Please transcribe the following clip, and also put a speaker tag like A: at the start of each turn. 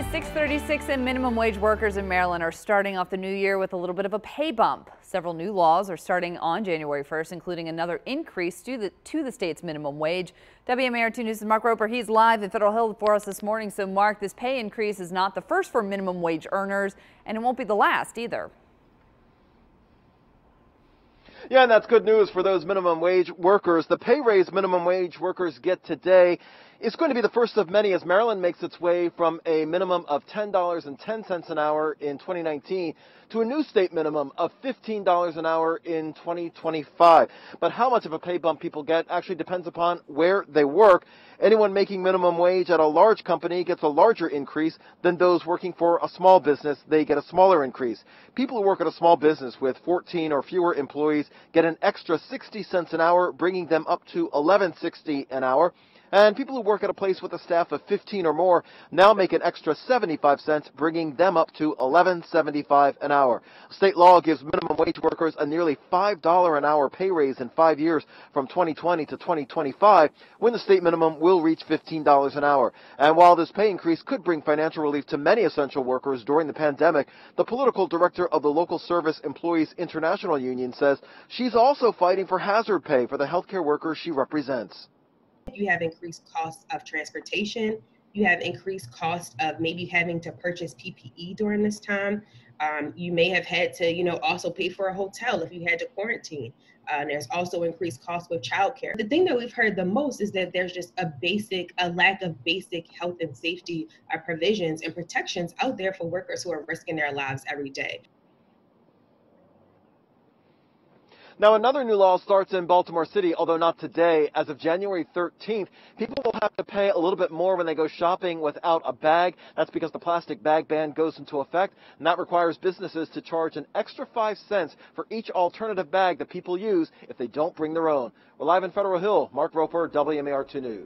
A: is 6:36 and minimum wage workers in Maryland are starting off the new year with a little bit of a pay bump. Several new laws are starting on January 1st, including another increase to the state's minimum wage. WMAR2 News' Mark Roper, he's live in Federal Hill for us this morning. So Mark, this pay increase is not the first for minimum wage earners, and it won't be the last either.
B: Yeah, and that's good news for those minimum wage workers. The pay raise minimum wage workers get today is going to be the first of many as Maryland makes its way from a minimum of $10.10 an hour in 2019 to a new state minimum of $15 an hour in 2025. But how much of a pay bump people get actually depends upon where they work. Anyone making minimum wage at a large company gets a larger increase than those working for a small business. They get a smaller increase. People who work at a small business with 14 or fewer employees get an extra 60 cents an hour, bringing them up to $11.60 an hour. And people who work at a place with a staff of 15 or more now make an extra 75 cents, bringing them up to $11.75 an hour. State law gives minimum wage workers a nearly $5 an hour pay raise in 5 years from 2020 to 2025, when the state minimum will reach $15 an hour. And while this pay increase could bring financial relief to many essential workers during the pandemic, the political director of the Local Service Employees International Union says she's also fighting for hazard pay for the healthcare workers she represents.
C: You have increased costs of transportation. You have increased costs of maybe having to purchase PPE during this time. You may have had to, also pay for a hotel if you had to quarantine. There's also increased costs with childcare. The thing that we've heard the most is that there's just a lack of basic health and safety provisions and protections out there for workers who are risking their lives every day.
B: Now, another new law starts in Baltimore City, although not today. As of January 13th, people will have to pay a little bit more when they go shopping without a bag. That's because the plastic bag ban goes into effect, and that requires businesses to charge an extra 5 cents for each alternative bag that people use if they don't bring their own. We're live in Federal Hill. Mark Roper, WMAR2 News.